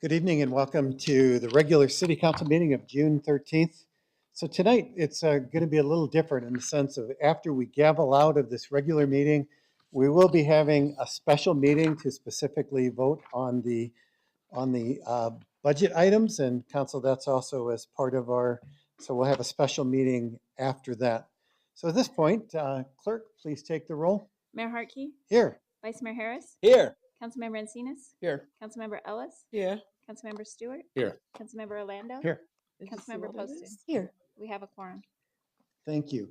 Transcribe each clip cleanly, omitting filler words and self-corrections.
Good evening and welcome to the regular City Council meeting of June 13th. So tonight it's going to be a little different in the sense of after we gavel out of this regular meeting, we will be having a special meeting to specifically vote on the budget items, and council, that's also as part of our, so we'll have a special meeting after that. So at this point, clerk, please take the roll. Mayor Hartke, Here. Vice Mayor Harris, Here. Councilmember Encinas, Here. Councilmember Ellis, Here. Councilmember Stewart, Here. Councilmember Orlando, Here. Councilmember Poston. Here. We have a quorum. Thank you.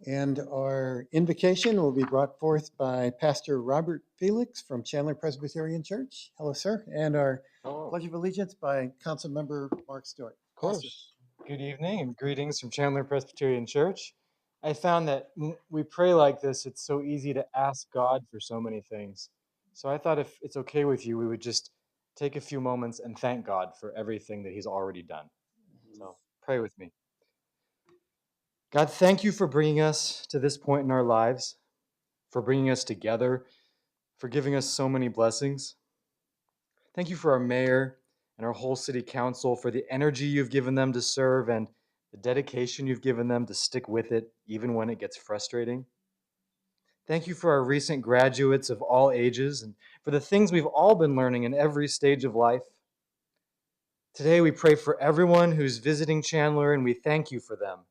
And our invocation will be brought forth by Pastor Robert Felix from Chandler Presbyterian Church. Hello, sir. And our Pledge of Allegiance by Councilmember Mark Stewart. Of course. Good evening and greetings from Chandler Presbyterian Church. I found that when we pray like this, it's so easy to ask God for so many things. So I thought if it's okay with you, we would just take a few moments and thank God for everything that He's already done. So pray with me. God, thank you for bringing us to this point in our lives, for bringing us together, for giving us so many blessings. Thank you for our mayor and our whole city council, for the energy you've given them to serve and the dedication you've given them to stick with it, even when it gets frustrating. Thank you for our recent graduates of all ages and for the things we've all been learning in every stage of life. Today, we pray for everyone who's visiting Chandler, and we thank you for them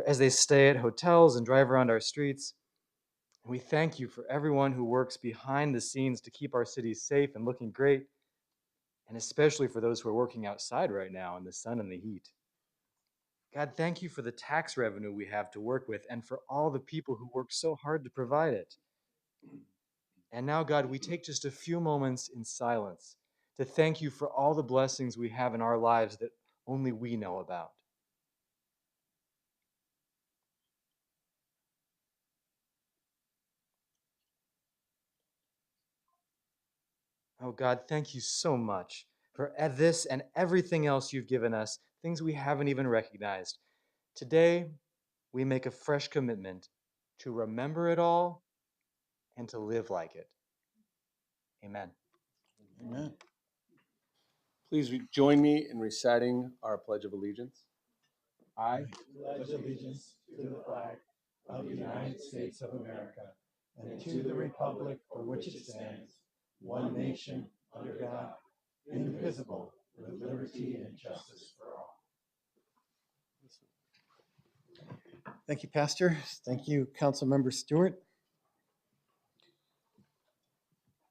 as they stay at hotels and drive around our streets. And we thank you for everyone who works behind the scenes to keep our city safe and looking great, and especially for those who are working outside right now in the sun and the heat. God, thank you for the tax revenue we have to work with and for all the people who work so hard to provide it. And now, God, we take just a few moments in silence to thank you for all the blessings we have in our lives that only we know about. Oh God, thank you so much for this and everything else you've given us, things we haven't even recognized. Today, we make a fresh commitment to remember it all and to live like it. Amen. Amen. Please join me in reciting our Pledge of Allegiance. I pledge allegiance to the flag of the United States of America and to the republic for which it stands, one nation, under God, indivisible, with liberty and justice for all. Thank you, Pastor. Thank you, Councilmember Stewart.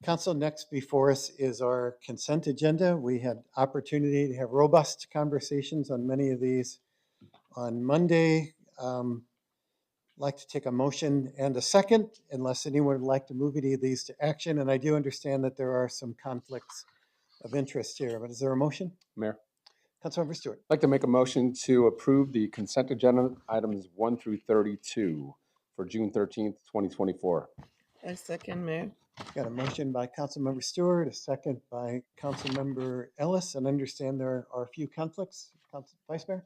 Council, next before us is our consent agenda. We had opportunity to have robust conversations on many of these on Monday. Like to take a motion and a second, unless anyone would like to move any of these to action. And I do understand that there are some conflicts of interest here, but is there a motion? Mayor, Councilmember Stewart. I'd like to make a motion to approve the consent agenda items 1 through 32 for June 13th, 2024. I second, Mayor. Got a motion by Councilmember Stewart, a second by Councilmember Ellis, and understand there are a few conflicts. Vice Mayor?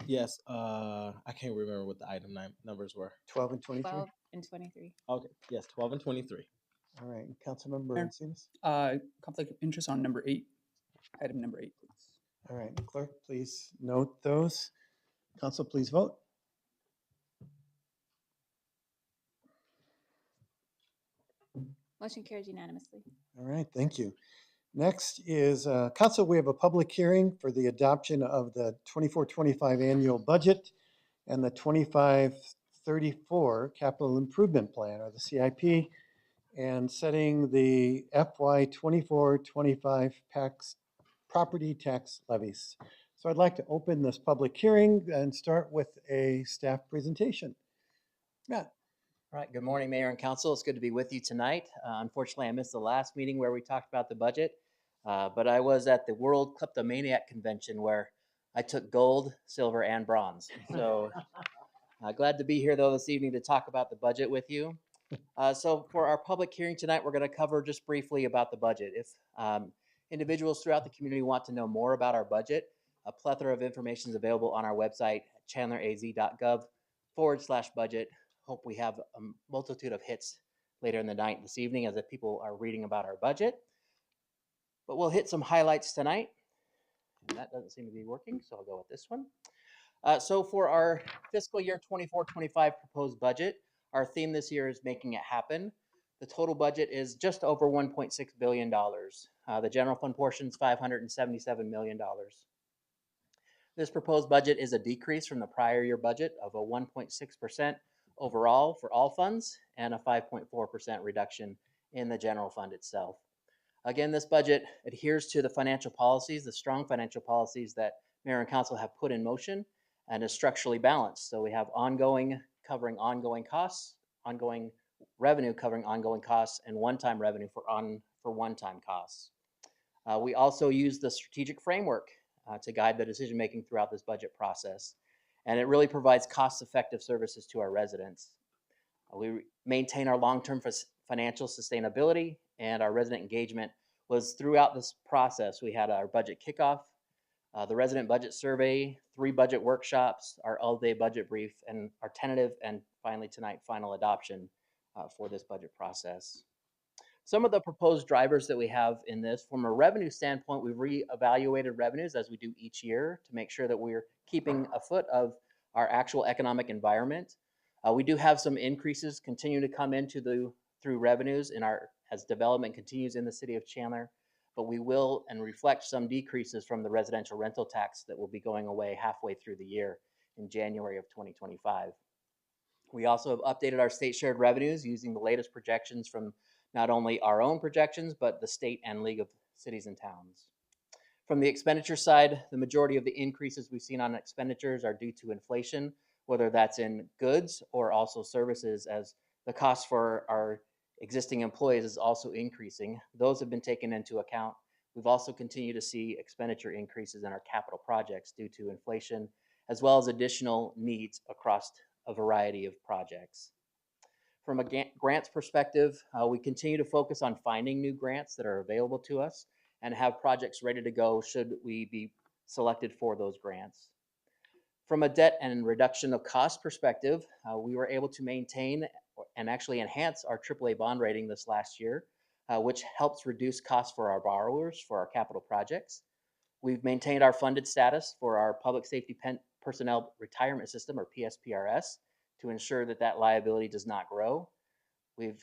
Yes, I can't remember what the item numbers were. 12 and 23. 12 and 23. Okay, yes, 12 and 23. All right, Councilmember Mayor. Encinas. Conflict of interest on number 8, item number 8, please. All right, clerk, please note those. Council, please vote. Motion carries unanimously. All right, thank you. Next is, Council, we have a public hearing for the adoption of the 24-25 annual budget and the 25-34 capital improvement plan, or the CIP, and setting the FY 24-25 property tax levies. So I'd like to open this public hearing and start with a staff presentation. Matt. All right, good morning, Mayor and Council. It's good to be with you tonight. Unfortunately, I missed the last meeting where we talked about the budget, but I was at the World Kleptomaniac Convention where I took gold, silver, and bronze. So glad to be here, though, this evening to talk about the budget with you. So for our public hearing tonight, we're going to cover just briefly about the budget. If individuals throughout the community want to know more about our budget, a plethora of information is available on our website, chandleraz.gov/budget. Hope we have a multitude of hits later in the night this evening as the people are reading about our budget. But we'll hit some highlights tonight. And that doesn't seem to be working, so I'll go with this one. So for our fiscal year 24-25 proposed budget, our theme this year is making it happen. The total budget is just over $1.6 billion. The general fund portion is $577 million. This proposed budget is a decrease from the prior year budget of a 1.6% overall for all funds and a 5.4% reduction in the general fund itself. Again, this budget adheres to the financial policies, the strong financial policies that Mayor and Council have put in motion, and is structurally balanced. So we have ongoing covering ongoing costs, ongoing revenue covering ongoing costs, and one-time revenue for one-time costs. We also use the strategic framework to guide the decision-making throughout this budget process, and it really provides cost-effective services to our residents. We maintain our long-term financial sustainability, and our resident engagement was throughout this process. We had our budget kickoff, the resident budget survey, 3 budget workshops, our all-day budget brief, and our tentative and finally tonight final adoption for this budget process. Some of the proposed drivers that we have in this, from a revenue standpoint, we've reevaluated revenues as we do each year to make sure that we're keeping a foot of our actual economic environment. We do have some increases continue to come into through revenues as development continues in the city of Chandler, but we will and reflect some decreases from the residential rental tax that will be going away halfway through the year in January of 2025. We also have updated our state shared revenues using the latest projections from not only our own projections, but the state and League of Cities and Towns. From the expenditure side, the majority of the increases we've seen on expenditures are due to inflation, whether that's in goods or also services, as the cost for our existing employees is also increasing. Those have been taken into account. We've also continued to see expenditure increases in our capital projects due to inflation, as well as additional needs across a variety of projects. From a grants perspective, we continue to focus on finding new grants that are available to us and have projects ready to go should we be selected for those grants. From a debt and reduction of cost perspective, we were able to maintain and actually enhance our AAA bond rating this last year, which helps reduce costs for our borrowers for our capital projects. We've maintained our funded status for our public safety personnel retirement system, or PSPRS, to ensure that that liability does not grow. We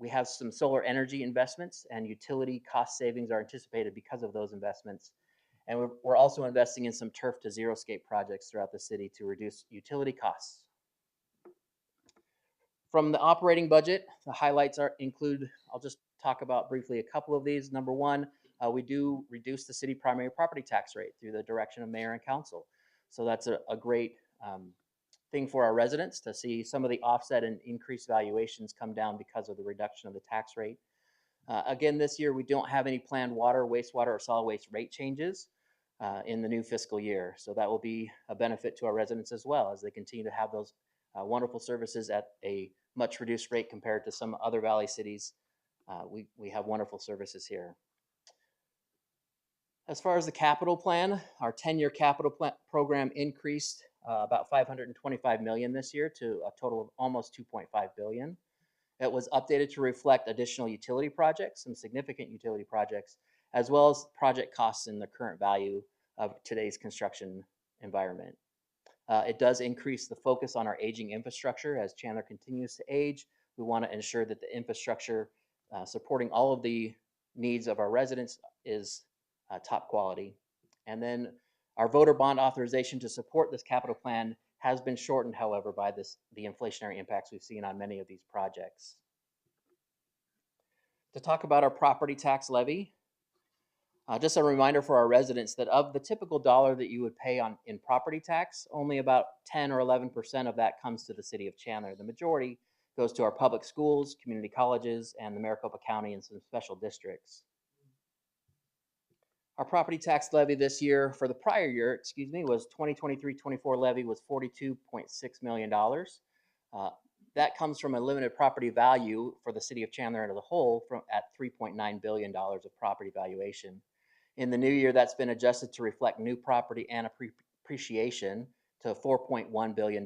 have some solar energy investments, and utility cost savings are anticipated because of those investments. And we're also investing in some turf to xeriscape projects throughout the city to reduce utility costs. From the operating budget, the highlights include, I'll just talk about briefly a couple of these. Number one, we do reduce the city primary property tax rate through the direction of mayor and council. So that's a great thing for our residents to see some of the offset and increased valuations come down because of the reduction of the tax rate. Again, this year, we don't have any planned water, wastewater, or solid waste rate changes in the new fiscal year. So that will be a benefit to our residents as well as they continue to have those wonderful services at a much reduced rate compared to some other valley cities. We have wonderful services here. As far as the capital plan, our 10-year capital program increased about $525 million this year to a total of almost $2.5 billion. It was updated to reflect additional utility projects, some significant utility projects, as well as project costs in the current value of today's construction environment. It does increase the focus on our aging infrastructure. As Chandler continues to age, we want to ensure that the infrastructure supporting all of the needs of our residents is top quality. And then our voter bond authorization to support this capital plan has been shortened, however, by the inflationary impacts we've seen on many of these projects. To talk about our property tax levy, just a reminder for our residents that of the typical dollar that you would pay in property tax, only about 10 or 11% of that comes to the city of Chandler. The majority goes to our public schools, community colleges, and the Maricopa County and some special districts. Our property tax levy this year, for the prior year, was 2023-24 levy was $42.6 million. That comes from a limited property value for the city of Chandler as a whole at $3.9 billion of property valuation. In the new year, that's been adjusted to reflect new property and appreciation to $4.1 billion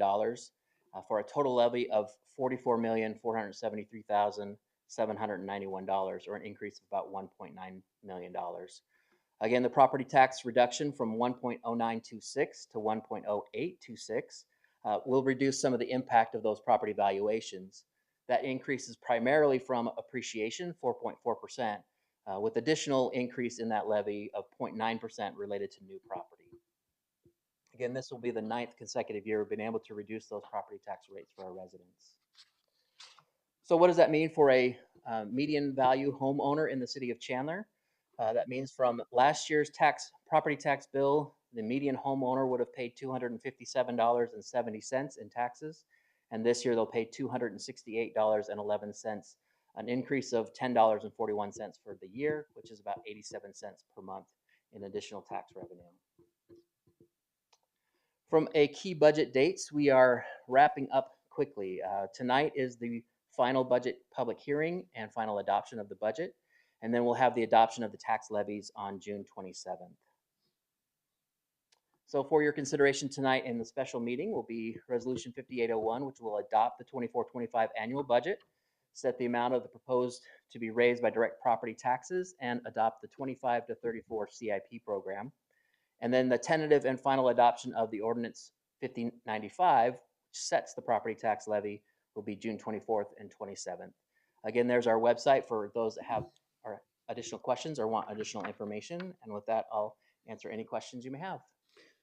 for a total levy of $44,473,791, or an increase of about $1.9 million. Again, the property tax reduction from 1.0926 to 1.0826 will reduce some of the impact of those property valuations. That increase is primarily from appreciation, 4.4%, with additional increase in that levy of 0.9% related to new property. Again, this will be the 9th consecutive year we've been able to reduce those property tax rates for our residents. So what does that mean for a median value homeowner in the city of Chandler? That means from last year's property tax bill, the median homeowner would have paid $257.70 in taxes, and this year they'll pay $268.11, an increase of $10.41 for the year, which is about 87 cents per month in additional tax revenue. From a key budget dates, we are wrapping up quickly. Tonight is the final budget public hearing and final adoption of the budget, and then we'll have the adoption of the tax levies on June 27th. So for your consideration tonight in the special meeting will be Resolution 5801, which will adopt the 24-25 annual budget, set the amount of the proposed to be raised by direct property taxes, and adopt the 25 to 34 CIP program. And then the tentative and final adoption of the Ordinance 5095, which sets the property tax levy, will be June 24th and 27th. Again, there's our website for those that have additional questions or want additional information. And with that, I'll answer any questions you may have.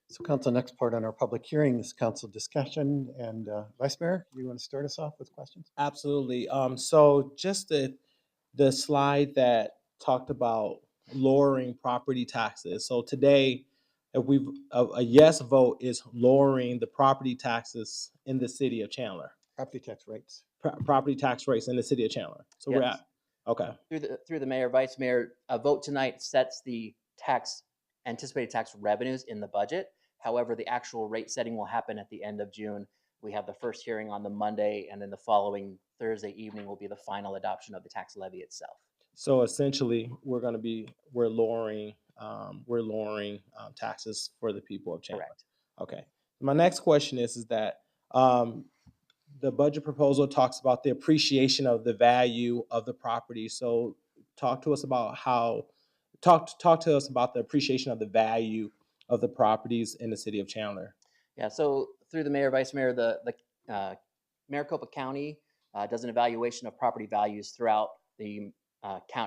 So council, next part on our public hearing is council discussion. And Vice Mayor, you want to start us off with questions? Absolutely. So just the slide that talked about lowering property taxes. So today, if a yes vote is lowering the property taxes in the city of Chandler. Property tax rates. Property tax rates in the city of Chandler. So we're Yes. at, okay. Through the mayor, vice mayor, a vote tonight sets the anticipated tax revenues in the budget. However, the actual rate setting will happen at the end of June. We have the first hearing on the Monday, and then the following Thursday evening will be the final adoption of the tax levy itself. So essentially, we're lowering taxes for the people of Chandler. Correct. Okay. My next question is that the budget proposal talks about the appreciation of the value of the property. So talk to us about the appreciation of the value of the properties in the city of Chandler. Yeah, so through the mayor, vice mayor, the Maricopa County does an evaluation of property values throughout the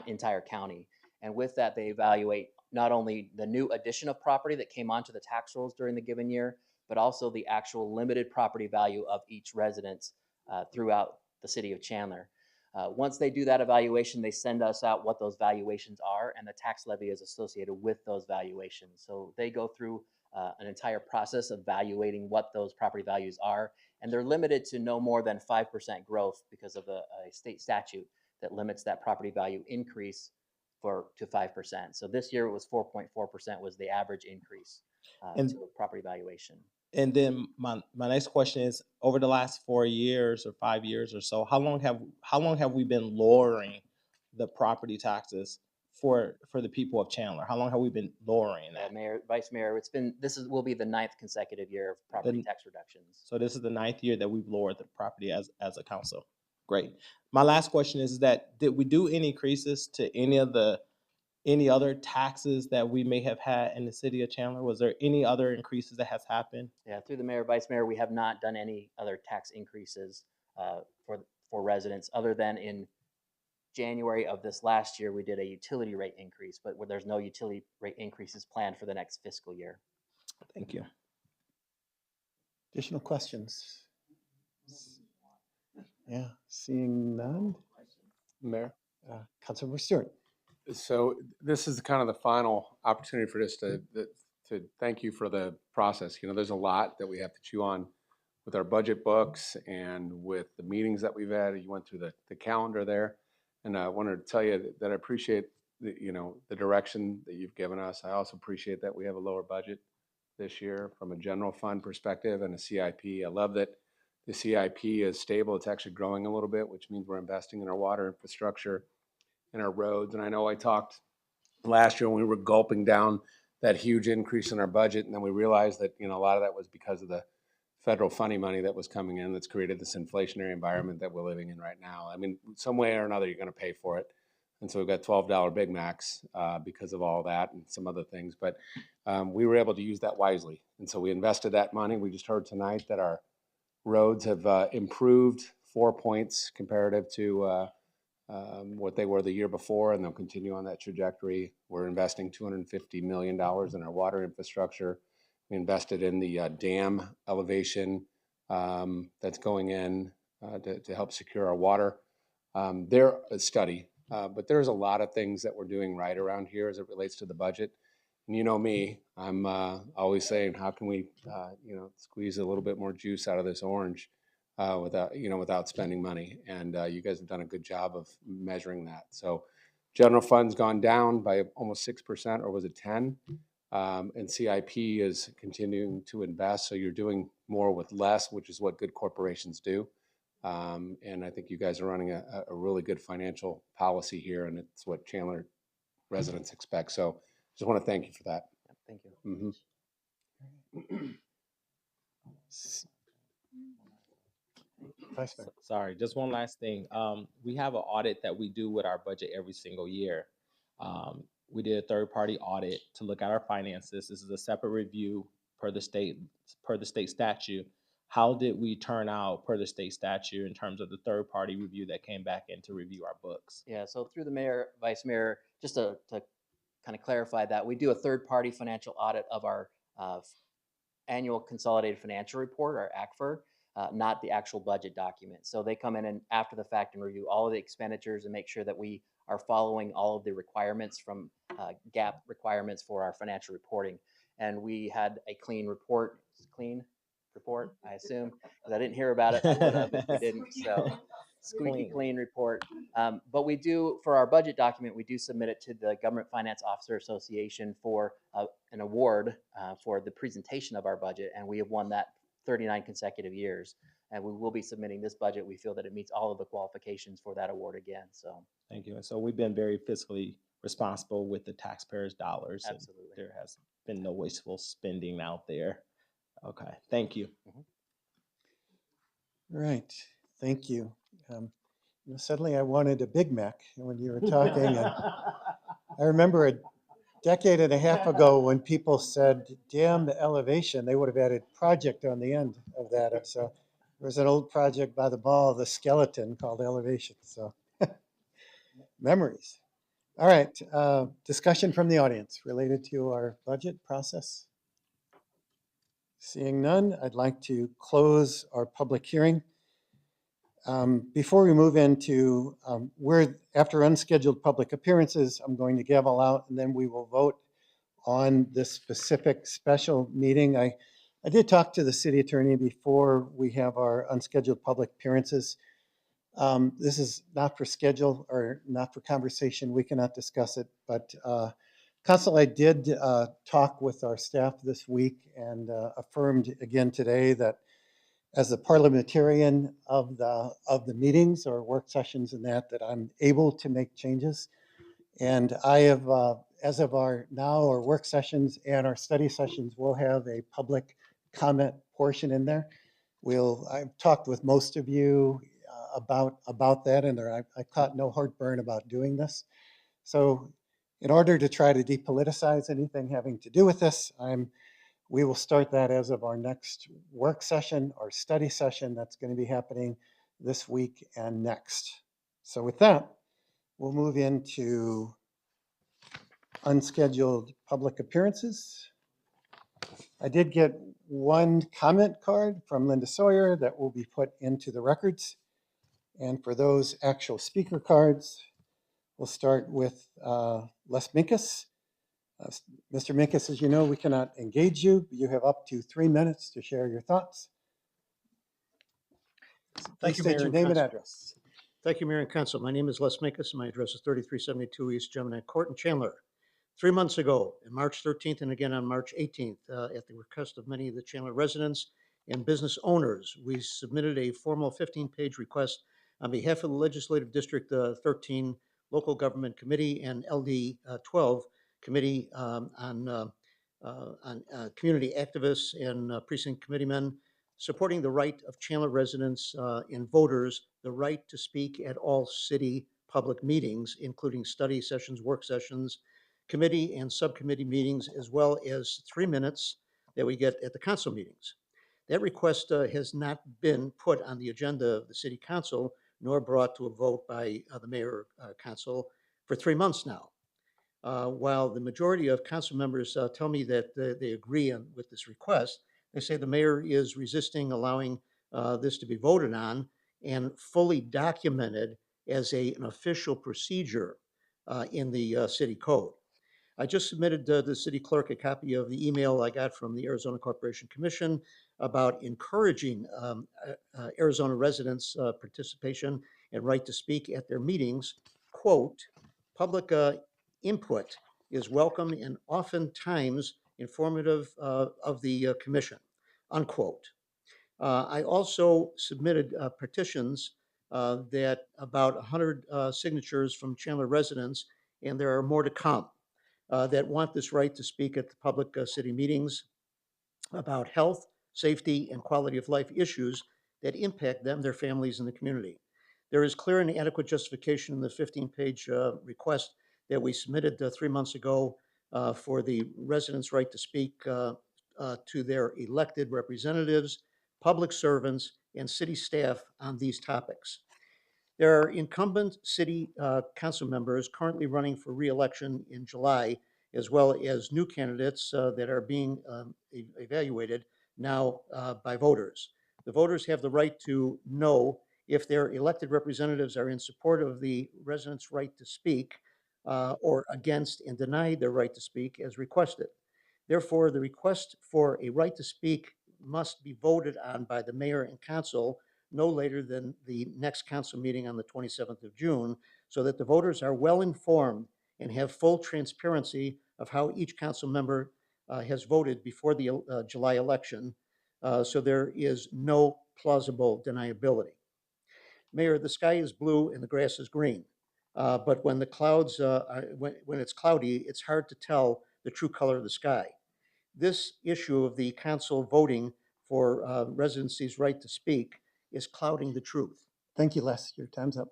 entire county. And with that, they evaluate not only the new addition of property that came onto the tax rolls during the given year, but also the actual limited property value of each residence throughout the city of Chandler. Once they do that evaluation, they send us out what those valuations are, and the tax levy is associated with those valuations. So they go through an entire process of evaluating what those property values are, and they're limited to no more than 5% growth because of a state statute that limits that property value increase to 5%. So this year it was 4.4% was the average increase to property valuation. And then my next question is, over the last 4 years or 5 years or so, how long have we been lowering the property taxes for the people of Chandler? How long have we been lowering that? Mayor, vice mayor, will be the 9th consecutive year of property tax reductions. So this is the 9th year that we've lowered the property as a council. Great. My last question is that, did we do any increases to any other taxes that we may have had in the city of Chandler? Was there any other increases that has happened? Yeah, through the mayor, vice mayor, we have not done any other tax increases for residents other than in January of this last year, we did a utility rate increase, but there's no utility rate increases planned for the next fiscal year. Thank you. Additional questions? Yeah, seeing none. Mayor? Councilmember Stewart. So this is kind of the final opportunity for us to thank you for the process. You know, there's a lot that we have to chew on with our budget books and with the meetings that we've had. You went through the calendar there. And I wanted to tell you that I appreciate the direction that you've given us. I also appreciate that we have a lower budget this year from a general fund perspective and a CIP. I love that The CIP is stable. It's actually growing a little bit, which means we're investing in our water infrastructure and our roads. And I know I talked last year when we were gulping down that huge increase in our budget, and then we realized that, a lot of that was because of the federal funding money that was coming in that's created this inflationary environment that we're living in right now. I mean, some way or another, you're going to pay for it. And so we've got $12 Big Macs because of all that and some other things. But we were able to use that wisely. And so we invested that money. We just heard tonight that our roads have improved 4 points comparative to what they were the year before, and they'll continue on that trajectory. We're investing $250 million in our water infrastructure. We invested in the dam elevation that's going in to help secure our water. They're a study, but there's a lot of things that we're doing right around here as it relates to the budget. And you know me, I'm always saying, how can we, squeeze a little bit more juice out of this orange without spending money? And you guys have done a good job of measuring that. So general fund's gone down by almost 6%, or was it 10? And CIP is continuing to invest. So you're doing more with less, which is what good corporations do. And I think you guys are running a really good financial policy here, and it's what Chandler residents expect. So just want to thank you for that. Thank you. Vice Mayor. Sorry, just one last thing. We have an audit that we do with our budget every single year. We did a third-party audit to look at our finances. This is a separate review per the state statute. How did we turn out per the state statute in terms of the third-party review that came back in to review our books? Yeah, so through the mayor, vice mayor, just to kind of clarify that, we do a third-party financial audit of our annual consolidated financial report, our ACFR, not the actual budget document. So they come in and after the fact and review all of the expenditures and make sure that we are following all of the requirements from GAAP requirements for our financial reporting. And we had a clean report, I assume, because I didn't hear about it. I would have if we didn't. So squeaky clean report. But we do, for our budget document, we do submit it to the Government Finance Officer Association for an award for the presentation of our budget. And we have won that 39 consecutive years. And we will be submitting this budget. We feel that it meets all of the qualifications for that award again. So Thank you. And so we've been very fiscally responsible with the taxpayers' dollars. absolutely. There has been no wasteful spending out there. Okay, thank you. Right, thank you. Suddenly I wanted a Big Mac when you were talking. And I remember a decade and a half ago when people said, damn the elevation, they would have added project on the end of that. So there was an old project by the mall, the skeleton called elevation. So memories. All right, discussion from the audience related to our budget process. Seeing none, I'd like to close our public hearing. Before we move into after unscheduled public appearances, I'm going to gavel out and then we will vote on this specific special meeting. I did talk to the city attorney before we have our unscheduled public appearances. This is not for schedule or not for conversation. We cannot discuss it, but Council, I did talk with our staff this week and affirmed again today that as a parliamentarian of the meetings or work sessions and that I'm able to make changes. And I have, as of our work sessions and our study sessions, we'll have a public comment portion in there. I've talked with most of you about that, and I caught no heartburn about doing this. So in order to try to depoliticize anything having to do with this, we will start that as of our next work session, our study session that's going to be happening this week and next. So with that, we'll move into unscheduled public appearances. I did get one comment card from Linda Sawyer that will be put into the records. And for those actual speaker cards, we'll start with Les Minkus. Mr. Minkus, as you know, we cannot engage you. You have up to 3 minutes to share your thoughts. Thank you, Please state Mayor your and name and Council. address. Thank you, Mayor and Council. My name is Les Minkus, and my address is 3372 East Gemini Court in Chandler. 3 months ago, on March 13th and again on March 18th, at the request of many of the Chandler residents and business owners. We submitted a formal 15-page request on behalf of the Legislative District 13 Local Government Committee and LD 12 Committee on community activists and precinct committeemen, supporting the right of Chandler residents and voters, the right to speak at all city public meetings, including study sessions, work sessions, committee and subcommittee meetings, as well as 3 minutes that we get at the council meetings. That request has not been put on the agenda of the city council nor brought to a vote by the mayor council for 3 months now. While the majority of council members tell me that they agree with this request, they say the mayor is resisting allowing this to be voted on and fully documented as an official procedure in the city code. I just submitted to the city clerk a copy of the email I got from the Arizona Corporation Commission about encouraging Arizona residents' participation and right to speak at their meetings. Quote, public input is welcome and oftentimes informative of the commission, unquote. I also submitted petitions that about 100 signatures from Chandler residents, and there are more to come that want this right to speak at the public city meetings about health, safety, and quality of life issues that impact them, their families, and the community. There is clear and adequate justification in the 15-page request that we submitted 3 months ago for the residents' right to speak to their elected representatives, public servants, and city staff on these topics. There are incumbent city council members currently running for reelection in July, as well as new candidates that are being evaluated now by voters. The voters have the right to know if their elected representatives are in support of the residents' right to speak or against and deny their right to speak as requested. Therefore, the request for a right to speak must be voted on by the mayor and council no later than the next council meeting on the 27th of June, so that the voters are well informed and have full transparency of how each council member has voted before the July election, so there is no plausible deniability. Mayor, the sky is blue and the grass is green, but when the clouds, when it's cloudy, it's hard to tell the true color of the sky. This issue of the council voting for residency's right to speak is clouding the truth. Thank you, Les. Your time's up.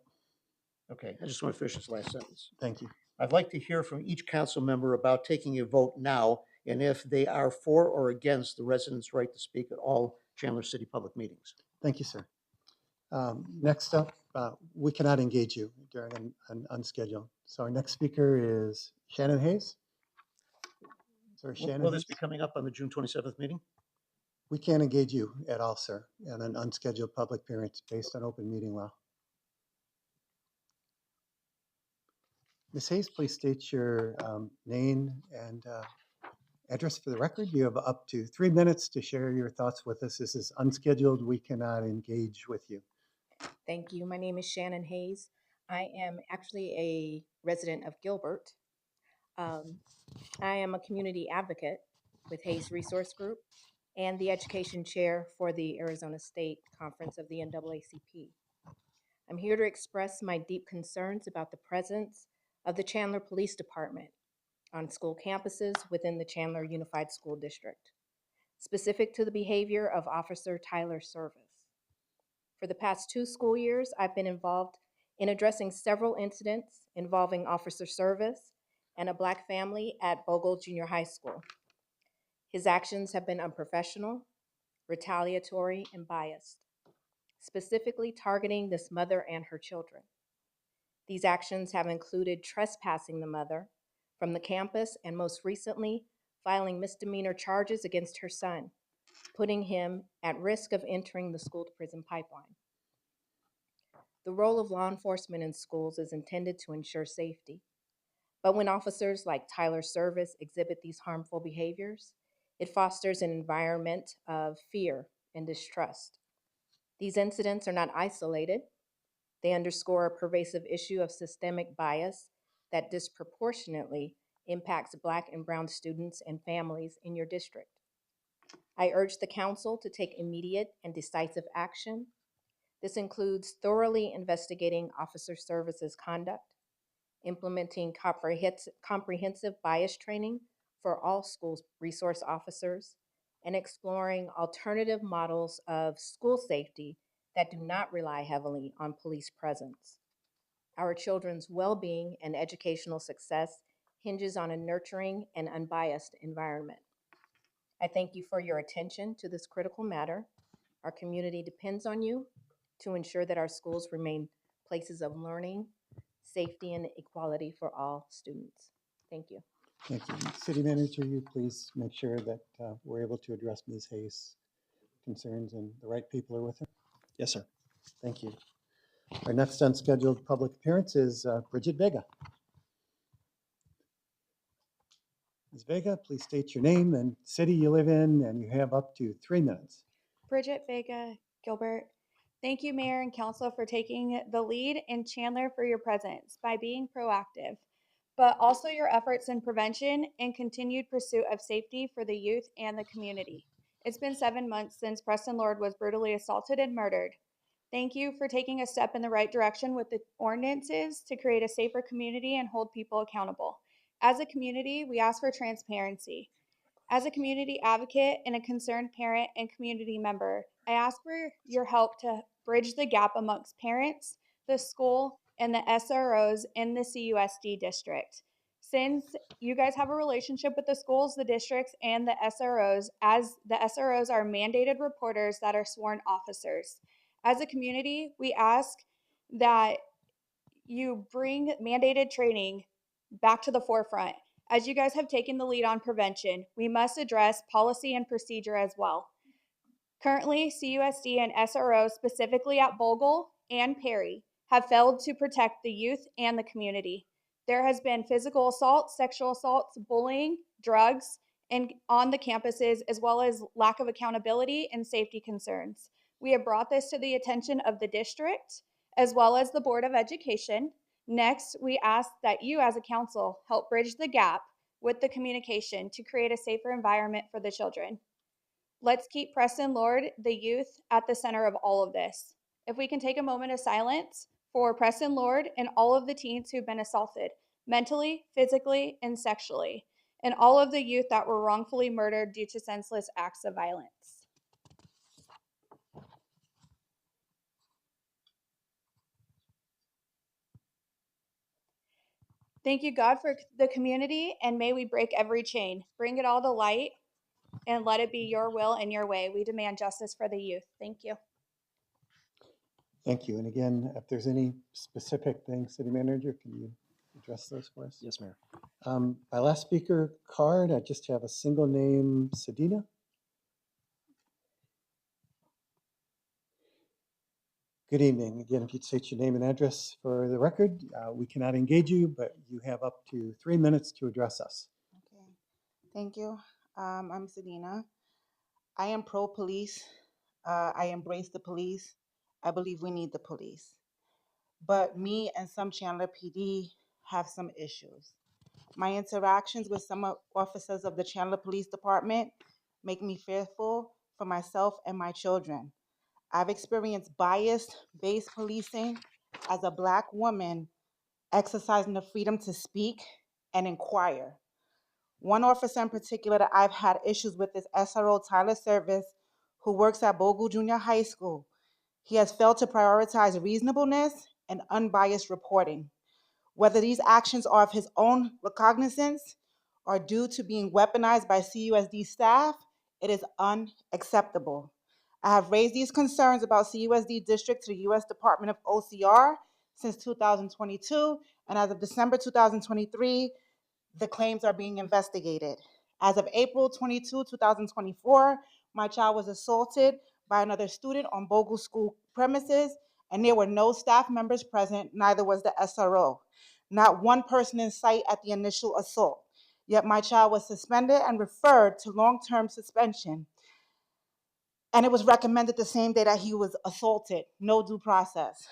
Okay, I just want to finish this last sentence. Thank you. I'd like to hear from each council member about taking a vote now and if they are for or against the residents' right to speak at all Chandler City public meetings. Thank you, sir. Next up, we cannot engage you during an unscheduled. So our next speaker is Shannon Hayes. Sorry, Shannon. Will this Hayes? be coming up on the June 27th meeting? We can't engage you at all, sir, in an unscheduled public appearance based on open meeting law. Ms. Hayes, please state your name and address for the record. You have up to 3 minutes to share your thoughts with us. This is unscheduled. We cannot engage with you. Thank you. My name is Shannon Hayes. I am actually a resident of Gilbert. I am a community advocate with Hayes Resource Group and the education chair for the Arizona State Conference of the NAACP. I'm here to express my deep concerns about the presence of the Chandler Police Department on school campuses within the Chandler Unified School District, specific to the behavior of Officer Tyler Service. For the past 2 school years, I've been involved in addressing several incidents involving Officer Service and a Black family at Bogle Junior High School. His actions have been unprofessional, retaliatory, and biased, specifically targeting this mother and her children. These actions have included trespassing the mother from the campus and most recently filing misdemeanor charges against her son, putting him at risk of entering the school-to-prison pipeline. The role of law enforcement in schools is intended to ensure safety. But when officers like Tyler Service exhibit these harmful behaviors, it fosters an environment of fear and distrust. These incidents are not isolated. They underscore a pervasive issue of systemic bias that disproportionately impacts Black and brown students and families in your district. I urge the council to take immediate and decisive action. This includes thoroughly investigating officer services conduct, implementing comprehensive bias training for all schools resource officers, and exploring alternative models of school safety that do not rely heavily on police presence. Our children's well-being and educational success hinges on a nurturing and unbiased environment. I thank you for your attention to this critical matter. Our community depends on you to ensure that our schools remain places of learning, safety, and equality for all students. Thank you. Thank you. City Manager, you please make sure that we're able to address Ms. Hayes' concerns and the right people are with her. Yes, sir. Thank you. Our next unscheduled public appearance is Bridget Vega. Ms. Vega, please state your name and city you live in, and you have up to 3 minutes. Bridget Vega Gilbert. Thank you, Mayor and Council, for taking the lead, and Chandler for your presence by being proactive, but also your efforts in prevention and continued pursuit of safety for the youth and the community. It's been 7 months since Preston Lord was brutally assaulted and murdered. Thank you for taking a step in the right direction with the ordinances to create a safer community and hold people accountable. As a community, we ask for transparency. As a community advocate and a concerned parent and community member, I ask for your help to bridge the gap amongst parents, the school, and the SROs in the CUSD district. Since you guys have a relationship with the schools, the districts, and the SROs, as the SROs are mandated reporters that are sworn officers. As a community, we ask that you bring mandated training back to the forefront. As you guys have taken the lead on prevention, we must address policy and procedure as well. Currently, CUSD and SRO, specifically at Bogle and Perry, have failed to protect the youth and the community. There has been physical assaults, sexual assaults, bullying, drugs, and on the campuses, as well as lack of accountability and safety concerns. We have brought this to the attention of the district, as well as the Board of Education. Next, we ask that you as a council help bridge the gap with the communication to create a safer environment for the children. Let's keep Preston Lord, the youth, at the center of all of this. If we can take a moment of silence for Preston Lord and all of the teens who've been assaulted mentally, physically, and sexually, and all of the youth that were wrongfully murdered due to senseless acts of violence. Thank you, God, for the community, and may we break every chain. Bring it all to light, and let it be your will and your way. We demand justice for the youth. Thank you. Thank you. And again, if there's any specific things, City Manager, can you address those for us? Yes, Mayor. My last speaker card, I just have a single name, Sedina. Good evening. Again, if you'd state your name and address for the record, we cannot engage you, but you have up to 3 minutes to address us. Okay, thank you. I'm Sedina. I am pro-police. I embrace the police. I believe we need the police. But me and some Chandler PD have some issues. My interactions with some officers of the Chandler Police Department make me fearful for myself and my children. I've experienced bias-based policing as a Black woman exercising the freedom to speak and inquire. One officer in particular that I've had issues with is SRO Tyler Service, who works at Bogle Junior High School. He has failed to prioritize reasonableness and unbiased reporting. Whether these actions are of his own recognizance or due to being weaponized by CUSD staff, it is unacceptable. I have raised these concerns about CUSD district to the U.S. Department of OCR since 2022, and as of December 2023, the claims are being investigated. As of April 22, 2024, my child was assaulted by another student on Bogle School premises, and there were no staff members present, neither was the SRO. Not one person in sight at the initial assault. Yet my child was suspended and referred to long-term suspension. And it was recommended the same day that he was assaulted. No due process.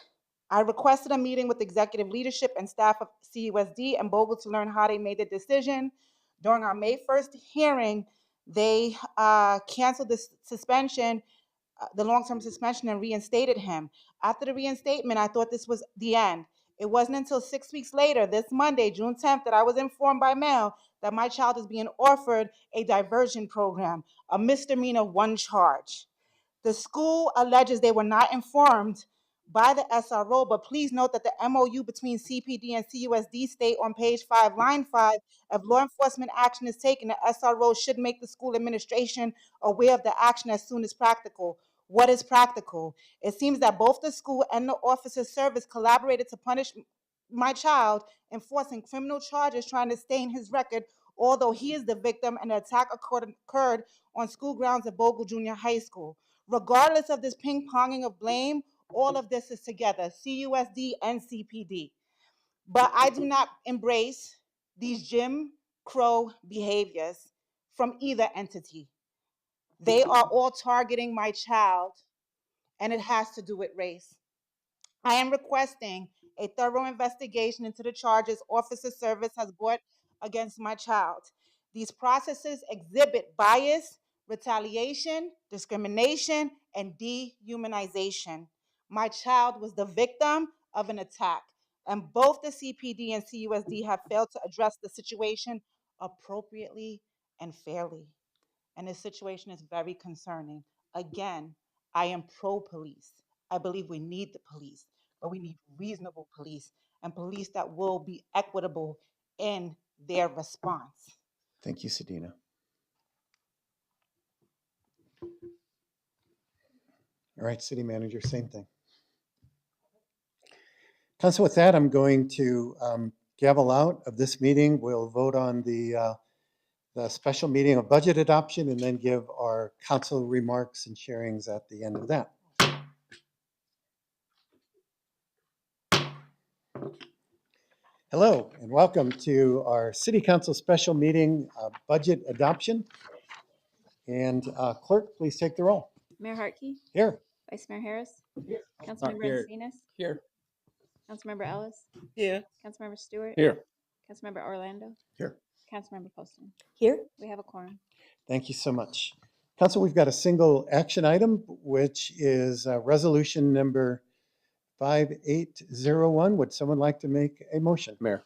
I requested a meeting with executive leadership and staff of CUSD and Bogle to learn how they made the decision. During our May 1st hearing, They canceled the suspension, the long-term suspension, and reinstated him. After the reinstatement, I thought this was the end. It wasn't until 6 weeks later, this Monday, June 10th, that I was informed by mail that my child is being offered a diversion program, a misdemeanor 1 charge. The school alleges they were not informed by the SRO, but please note that the MOU between CPD and CUSD state on page 5, line 5, if law enforcement action is taken, the SRO should make the school administration aware of the action as soon as practical. What is practical? It seems that both the school and the officer service collaborated to punish my child, enforcing criminal charges, trying to stain his record, although he is the victim and the attack occurred on school grounds at Bogle Junior High School. Regardless of this ping-ponging of blame, all of this is together, CUSD and CPD. But I do not embrace these Jim Crow behaviors from either entity. They are all targeting my child, and it has to do with race. I am requesting a thorough investigation into the charges Officer Service has brought against my child. These processes exhibit bias, retaliation, discrimination, and dehumanization. My child was the victim of an attack, and both the CPD and CUSD have failed to address the situation appropriately and fairly. And this situation is very concerning. Again, I am pro-police. I believe we need the police, but we need reasonable police and police that will be equitable in their response. Thank you, Sedina. All right, City Manager, same thing. Council, with that, I'm going to gavel out of this meeting. We'll vote on the special meeting of budget adoption and then give our council remarks and sharings at the end of that. Hello and welcome to our City Council special meeting budget adoption. And clerk, please take the roll. Mayor Hartke, Here. Vice Mayor Harris, Councilmember Here. Encinas, Here. Councilmember Ellis, Here. Councilmember Stewart, Here. Councilmember Orlando, Here. Councilmember Poston. Here. We have a quorum. Thank you so much. Council, we've got a single action item, which is resolution number 5801. Would someone like to make a motion? Mayor,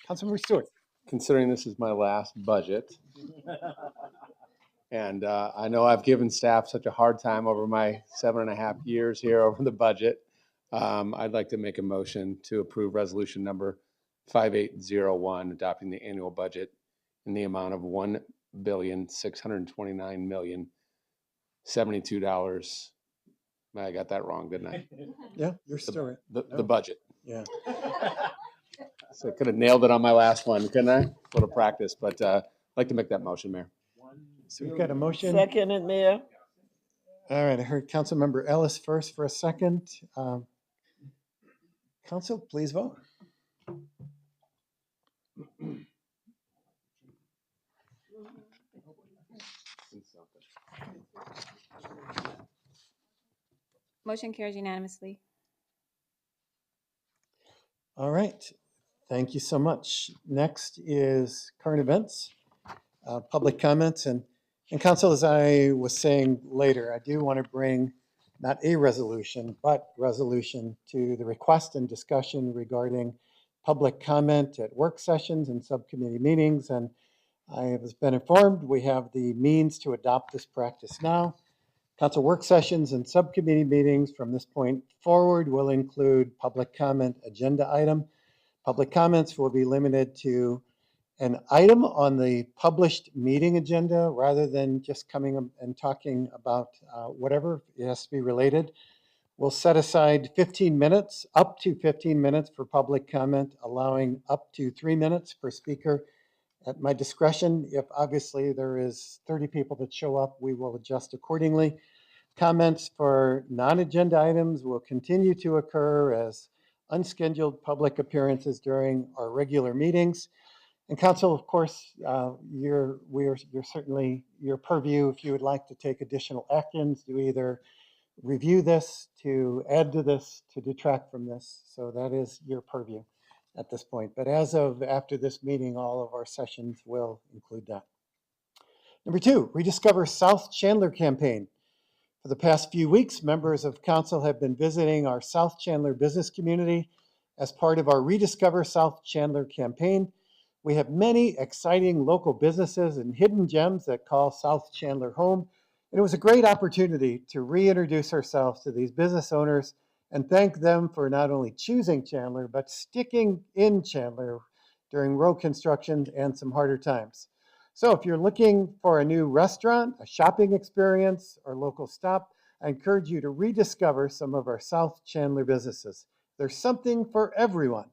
Councilmember Stewart. considering this is my last budget, and I know I've given staff such a hard time over my 7.5 years here over the budget, I'd like to make a motion to approve resolution number 5801, adopting the annual budget in the amount of $1,629,072. I got that wrong, didn't I? Yeah, you're still right. The budget. Yeah. So I could have nailed it on my last one, couldn't I? A little practice, but I'd like to make that motion, Mayor. So we've got a motion. Second, Mayor. All right, I heard Councilmember Ellis first for a second. Council, please vote. Motion carries unanimously. All right, thank you so much. Next is current events, public comments, and Council, as I was saying later, I do want to bring not a resolution, but resolution to the request and discussion regarding public comment at work sessions and subcommittee meetings. And I have been informed we have the means to adopt this practice now. Council work sessions and subcommittee meetings from this point forward will include public comment agenda item. Public comments will be limited to an item on the published meeting agenda rather than just coming and talking about whatever. It has to be related. We'll set aside 15 minutes, up to 15 minutes for public comment, allowing up to 3 minutes per speaker. At my discretion, if obviously there is 30 people that show up, we will adjust accordingly. Comments for non-agenda items will continue to occur as unscheduled public appearances during our regular meetings. And Council, of course, you're certainly your purview if you would like to take additional actions to either review this, to add to this, to detract from this. So that is your purview at this point. But as of after this meeting, all of our sessions will include that. Number two, Rediscover South Chandler campaign. For the past few weeks, members of council have been visiting our South Chandler business community as part of our Rediscover South Chandler campaign. We have many exciting local businesses and hidden gems that call South Chandler home. And it was a great opportunity to reintroduce ourselves to these business owners and thank them for not only choosing Chandler, but sticking in Chandler during road construction and some harder times. So if you're looking for a new restaurant, a shopping experience, or local stop, I encourage you to rediscover some of our South Chandler businesses. There's something for everyone.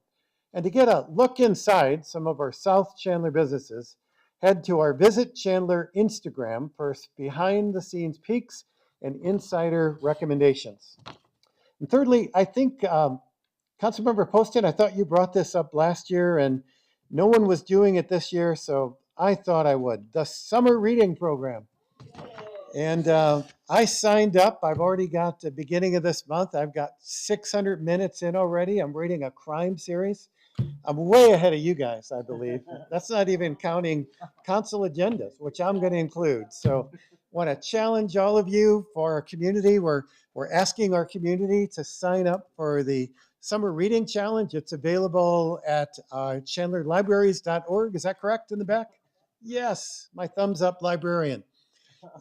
And to get a look inside some of our South Chandler businesses, head to our Visit Chandler Instagram for behind the scenes peeks and insider recommendations. And thirdly, I think Councilmember Poston, I thought you brought this up last year and no one was doing it this year, so I thought I would. The summer reading program. And I signed up. I've already got the beginning of this month. I've got 600 minutes in already. I'm reading a crime series. I'm way ahead of you guys, I believe. That's not even counting council agendas, which I'm going to include. So want to challenge all of you for our community. We're asking our community to sign up for the Summer Reading Challenge. It's available at chandlerlibraries.org. Is that correct in the back? Yes, my thumbs up librarian.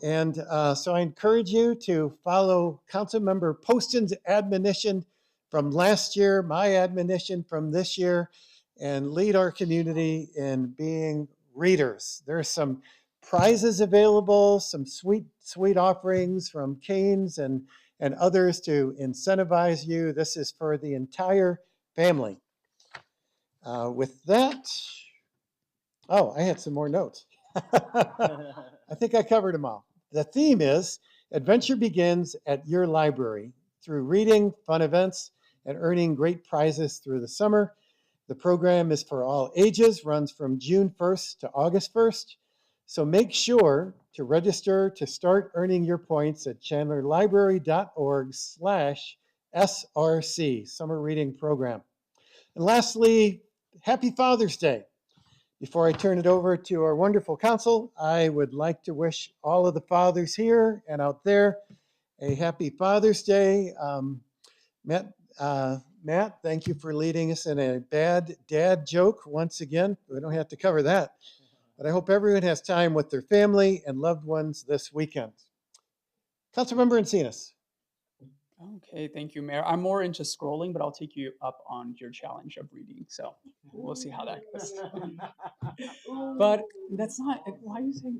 And so I encourage you to follow Councilmember Poston's admonition from last year, my admonition from this year, and lead our community in being readers. There are some prizes available, some sweet offerings from Canes and others to incentivize you. This is for the entire family. With that, oh, I had some more notes. I think I covered them all. The theme is adventure begins at your library through reading, fun events, and earning great prizes through the summer. The program is for all ages, runs from June 1st to August 1st. So make sure to register to start earning your points at chandlerlibrary.org/SRC, Summer Reading Program. And lastly, happy Father's Day. Before I turn it over to our wonderful council, I would like to wish all of the fathers here and out there a happy Father's Day. Matt, thank you for leading us in a bad dad joke once again. We don't have to cover that. But I hope everyone has time with their family and loved ones this weekend. Councilmember Encinas. Okay, thank you, Mayor. I'm more into scrolling, but I'll take you up on your challenge of reading. So we'll see how that goes. But that's not, why are you saying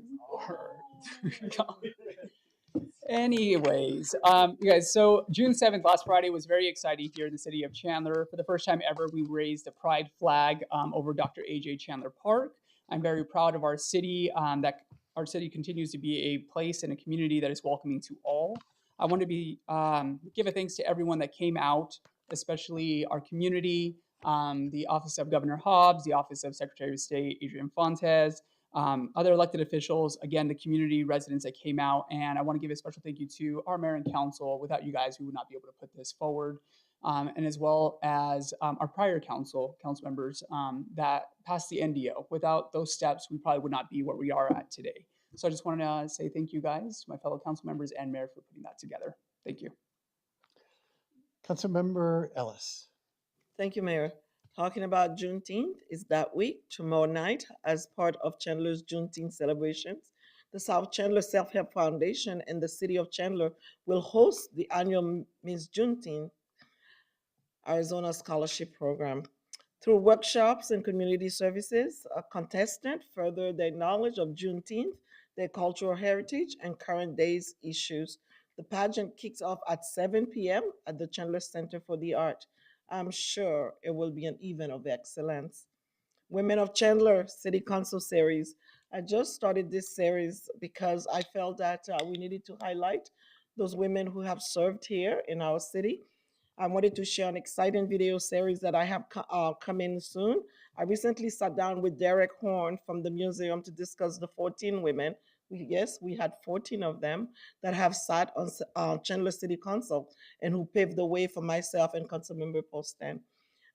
Anyways, you guys, so June 7th, last Friday, was very exciting here in the city of Chandler. For the first time ever, we raised the pride flag over Dr. A.J. Chandler Park. I'm very proud of our city, that our city continues to be a place and a community that is welcoming to all. I want to give a thanks to everyone that came out, especially our community, the Office of Governor Hobbs, the Office of Secretary of State Adrian Fontes, other elected officials, again, the community residents that came out. And I want to give a special thank you to our mayor and council. Without you guys, we would not be able to put this forward. And as well as our prior council members that passed the NDO. Without those steps, we probably would not be where we are at today. So I just want to say thank you guys, to my fellow council members and mayor, for putting that together. Thank you. Councilmember Ellis. Thank you, Mayor. Talking about Juneteenth is that week, tomorrow night, as part of Chandler's Juneteenth celebrations. The South Chandler Self-Help Foundation and the City of Chandler will host the annual Miss Juneteenth Arizona Scholarship Program. Through workshops and community services, a contestant further their knowledge of Juneteenth, their cultural heritage, and current day's issues. The pageant kicks off at 7 p.m. at the Chandler Center for the Art. I'm sure it will be an event of excellence. Women of Chandler City Council Series. I just started this series because I felt that we needed to highlight those women who have served here in our city. I wanted to share an exciting video series that I have coming soon. I recently sat down with Derek Horn from the museum to discuss the 14 women. Yes, we had 14 of them that have sat on Chandler City Council and who paved the way for myself and Councilmember Poston.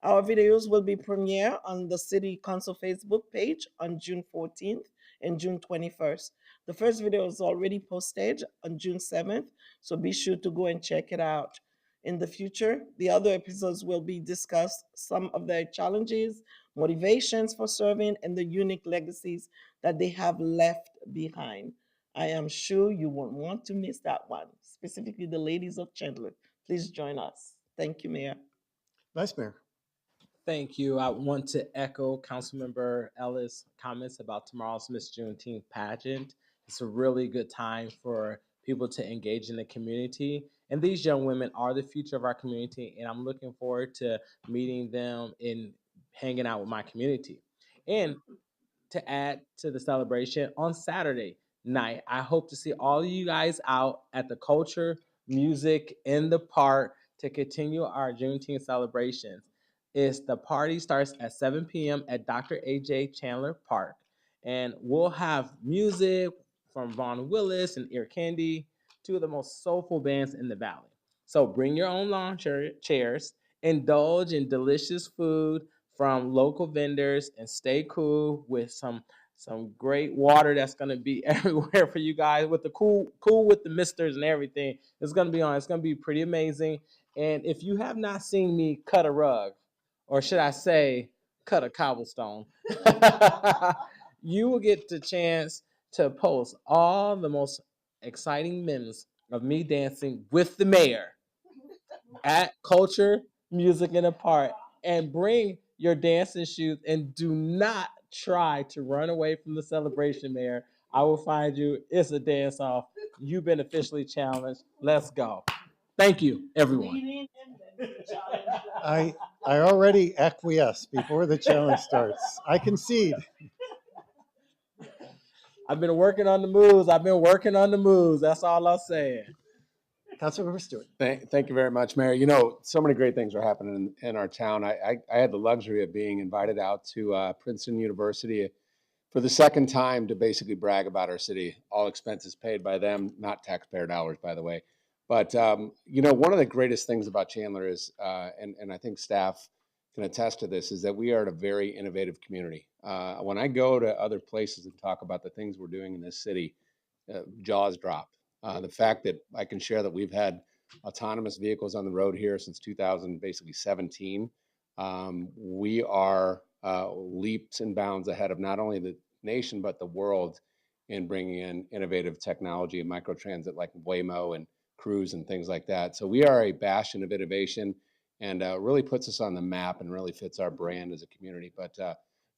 Our videos will be premiere on the City Council Facebook page on June 14th and June 21st. The first video is already posted on June 7th, so be sure to go and check it out. In the future, the other episodes will be discussed some of their challenges, motivations for serving, and the unique legacies that they have left behind. I am sure you won't want to miss that one, specifically the ladies of Chandler. Please join us. Thank you, Mayor. Vice Mayor. Thank you. I want to echo Councilmember Ellis' comments about tomorrow's Miss Juneteenth pageant. It's a really good time for people to engage in the community. And these young women are the future of our community. And I'm looking forward to meeting them and hanging out with my community. And to add to the celebration on Saturday night, I hope to see all of you guys out at the culture, music in the park to continue our Juneteenth celebrations. The party starts at 7 p.m. at Dr. A.J. Chandler Park. And we'll have music from Vaughn Willis and Ear Candy, two of the most soulful bands in the valley. So bring your own lawn chairs, indulge in delicious food from local vendors, and stay cool with some great water that's gonna be everywhere for you guys with the cool with the misters and everything. It's gonna be on. It's gonna be pretty amazing. And if you have not seen me cut a rug, or should I say, cut a cobblestone, you will get the chance to post all the most exciting memes of me dancing with the mayor at Culture, Music in the Park, and bring your dancing shoes and do not try to run away from the celebration, Mayor. I will find you. It's a dance off. You've been officially challenged. Let's go. Thank you, everyone. I already acquiesce before the challenge starts. I concede. I've been working on the moves. That's all I'm saying. Councilmember Stewart. Thank you very much, Mayor. You know, so many great things are happening in our town. I had the luxury of being invited out to Princeton University for the second time to basically brag about our city. All expenses paid by them, not taxpayer dollars, by the way. But you know, one of the greatest things about Chandler is, and I think staff can attest to this, is that we are a very innovative community. When I go to other places and talk about the things we're doing in this city, jaws drop. The fact that I can share that we've had autonomous vehicles on the road here since 2017. We are leaps and bounds ahead of not only the nation, but the world in bringing in innovative technology and microtransit like Waymo and Cruise and things like that. So we are a bastion of innovation, and really puts us on the map and really fits our brand as a community. But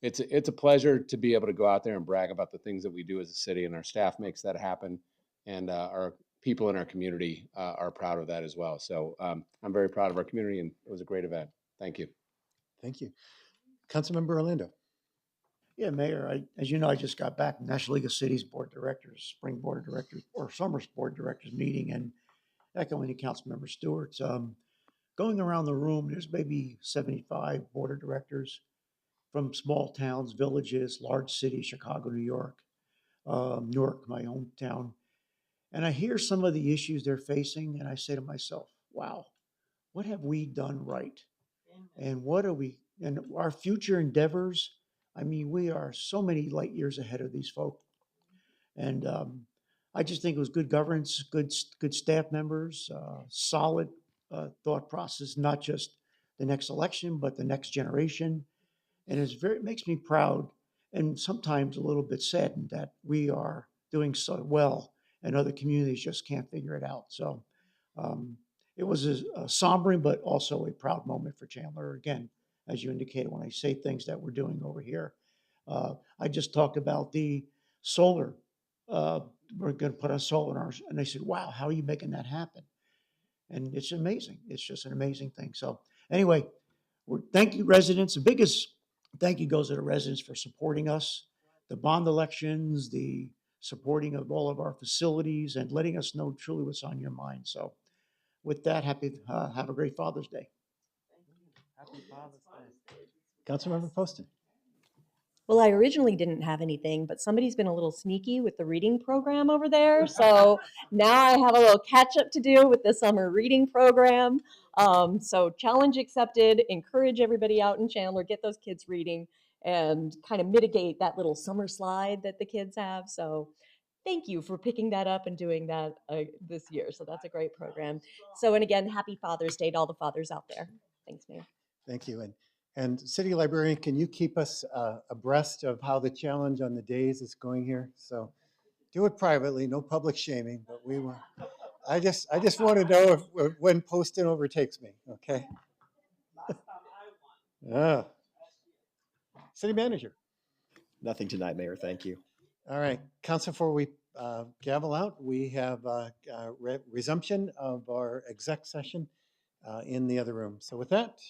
it's a pleasure to be able to go out there and brag about the things that we do as a city, and our staff makes that happen. And our people in our community are proud of that as well. So I'm very proud of our community, and it was a great event. Thank you. Thank you. Councilmember Orlando. Yeah, Mayor, as you know, I just got back from National League of Cities Board Directors, Spring Board of Directors, or Summer Board Directors meeting, and echoing to Councilmember Stewart's, going around the room, there's maybe 75 Board of Directors from small towns, villages, large cities, Chicago, New York, Newark, my hometown. And I hear some of the issues they're facing, and I say to myself, wow, what have we done right? And and our future endeavors, I mean, we are so many light years ahead of these folk. And I just think it was good governance, good staff members, solid thought process, not just the next election, but the next generation. And it makes me proud and sometimes a little bit saddened that we are doing so well and other communities just can't figure it out. So it was a sombering, but also a proud moment for Chandler. Again, as you indicated, when I say things that we're doing over here, I just talked about the solar. We're going to put on solar, and they said, "Wow, how are you making that happen?" And it's amazing. It's just an amazing thing. So anyway, thank you, residents. The biggest thank you goes to the residents for supporting us, the bond elections, the supporting of all of our facilities, and letting us know truly what's on your mind. So with that, have a great Father's Day. Happy Father's Day. Councilmember Poston. Well, I originally didn't have anything, but somebody's been a little sneaky with the reading program over there. So now I have a little catch up to do with the summer reading program. So challenge accepted. Encourage everybody out in Chandler, get those kids reading. and kind of mitigate that little summer slide that the kids have. So thank you for picking that up and doing that this year. So that's a great program. So, and again, happy Father's Day to all the fathers out there. Thanks, Mayor. Thank you. And City Librarian, can you keep us abreast of how the challenge on the days is going here? So do it privately, no public shaming, but we want, I just want to know if when Poston overtakes me, okay? Yeah. City Manager. Nothing tonight, Mayor. Thank you. All right, Council, before we gavel out, we have resumption of our exec session in the other room. So with that,